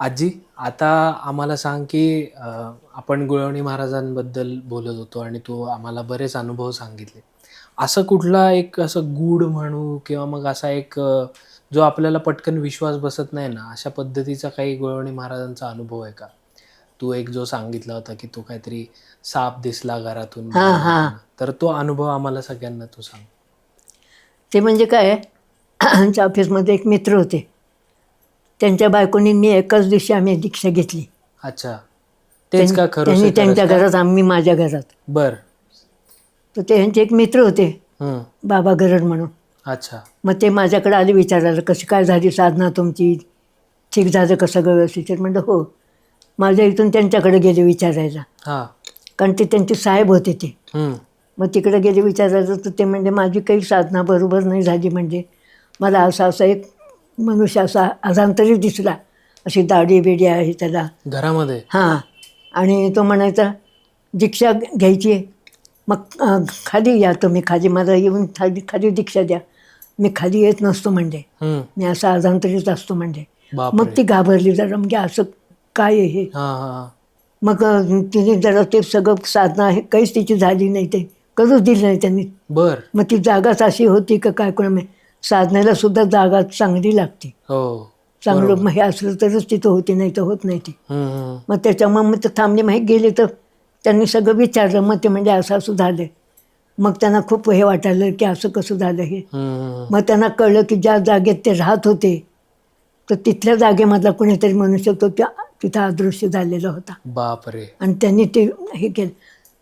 आजी, आता आम्हाला सांग, की आपण गुळवणी महाराजांबद्दल बोलत होतो आणि तू आम्हाला बरेच अनुभव सांगितले. असं कुठला एक असं गूढ म्हणू किंवा मग असा एक जो आपल्याला पटकन विश्वास बसत नाही ना, अशा पद्धतीचा काही गुळवणी महाराजांचा अनुभव आहे का? तू एक जो सांगितला होता, की तो काहीतरी साप दिसला घरातून हां, बाहेर हां. येताना. तर तो अनुभव आम्हाला सगळ्यांना तू सांग. ते म्हणजे काय आमच्या ऑफिसमध्ये एक मित्र होते. त्यांच्या बायकोनी मी एकाच दिवशी आम्ही दीक्षा घेतली. अच्छा. तेच का त्यांनी खरोसे खरंच त्यांच्या का? घरात, आम्ही माझ्या घरात. बरं. तर त्यांचे एक मित्र होते, हं. बाबा गरड म्हणून. अच्छा. मग ते माझ्याकडे आले विचारायला, कशी काय झाली साधना तुमची, ठीक झालं का सगळं व्यवस्थित? तर म्हणलं हो. माझ्या इथून त्यांच्याकडे गेले विचारायला, हां. कारण ते त्यांचे साहेब होते ते. हं. मग तिकडे गेले विचारायचं, तर ते म्हणजे माझी काही साधना बरोबर नाही झाली. म्हणजे मला असा असा एक मनुष्य असा अजांतरी दिसला, अशी दाढी बिडी आहे त्याला. घरामध्ये? हां. आणि तो म्हणायचा दीक्षा घ्यायची आहे, मग खाली या तुम्ही, खाली मला येऊन खाली खाली दीक्षा द्या. मी खाली येत नसतो म्हणजे, हं. मी असा अजांतरीच असतो म्हणजे. मग बापरे! ती घाबरली जरा, म्हणजे असं काय आहे हे. हां, हां, हां. मग तिने जरा ते सगळं साधना आहे काहीच तिची झाली नाही, ते करूच दिलं नाही त्यांनी. बरं. मग ती जागाच अशी होती का काय कोणा साधनेला सुद्धा जागा चांगली लागते. हो. चांगलं बरोबर. मग हे असलं तरच तिथं होती, नाही तर होत नाही ती. हं, हं. मग त्याच्यामुळे मग ते थांबले, मग हे गेले. तर त्यांनी सगळं विचारलं, मग ते म्हणजे असं असं झालं. मग त्यांना खूप हे वाटायलं की असं कसं झालं हे. हं, हं. मग त्यांना कळलं की ज्या जागेत ते राहत होते, तर तिथल्या जागेमधला कोणीतरी मनुष्य तो त्या तिथं अदृश्य झालेला होता. बापरे! आणि त्यांनी ते हे केलं.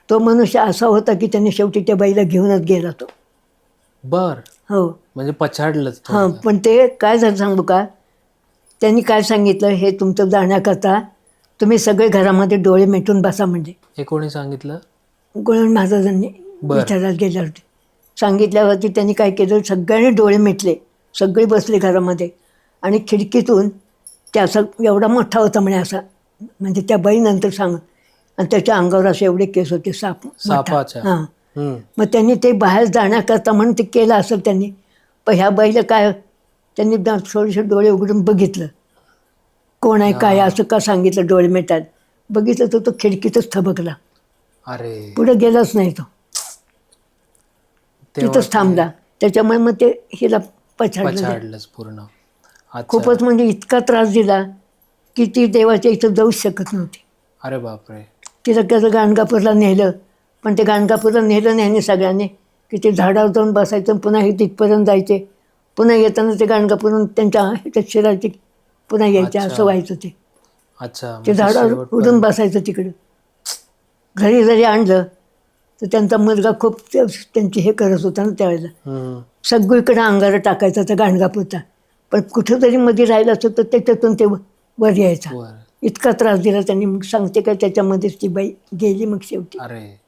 तो मनुष्य असा होता की त्यांनी शेवटी त्या बाईला घेऊनच गेला तो. बरं. हो. म्हणजे पछाडलंच हां, थोडक्यात. पण ते काय झालं सांगू का? त्यांनी काय सांगितलं, हे तुमचं जाण्याकरता तुम्ही सगळे घरामध्ये डोळे मिटून बसा म्हणजे. हे कोणी सांगितलं? गुळवणी महाराजांनी बरं. विचारायला गेल्यावरती सांगितल्यावरती त्यांनी काय केलं, सगळ्यांनी डोळे मिटले. सगळे बसले घरामध्ये आणि खिडकीतून ते असा एवढा मोठा होता म्हणे असा, म्हणजे त्या बाई नंतर सांग, आणि त्याच्या अंगावर असे एवढे केस होते, साप मोठा. सापाच्या. हां. हं. मग त्यांनी ते बाहेर जाण्याकरता म्हणून ते केलं असेल त्यांनी. पण ह्या बाईला काय, त्यांनी थोडेसे डोळे उघडून बघितलं, कोण आहे काय हां. असं का सांगितलं डोळे मिटायला. बघितलं तर तो खिडकीतच थबकला, अरे! पुढे गेलाच नाही तो, तेव्हा तिथंच ते थांबला. त्याच्यामुळे मग ते हिला पछाडलं ते. पछाडलंच पूर्ण. अच्छा. खूपच म्हणजे इतका त्रास दिला की ती देवाच्या इथं जाऊच शकत नव्हती. अरे बापरे! तिला कसं गाणगापूरला नेलं, पण ते गाणगापूरला नेलं नाही आणि सगळ्यांनी, की ते झाडावर जाऊन बसायचं, पुन्हा हे तिथपर्यंत जायचे, पुन्हा येताना ते गाणगापूरून त्यांच्या ह्याच्यात शिरायचे, पुन्हा यायचे, अच्छा. असं व्हायचं ते. अच्छा. ते मग ते झाडावर उडून शेवटपर्यंत. बसायचं तिकडं. घरी जरी आणलं तर त्यांचा मुलगा खूप त्यांची हे करत होता ना त्यावेळेला. हं. सगळीकडे अंगारा टाकायचा त्या गाणगापूरचा, पण कुठं जरी मध्ये राहिलं असतं तर त्याच्यातून ते वर यायचा. बरं. इतका त्रास दिला त्यांनी. मग सांगते का त्याच्यामध्येच ती बाई गेली मग शेवटी. अरे!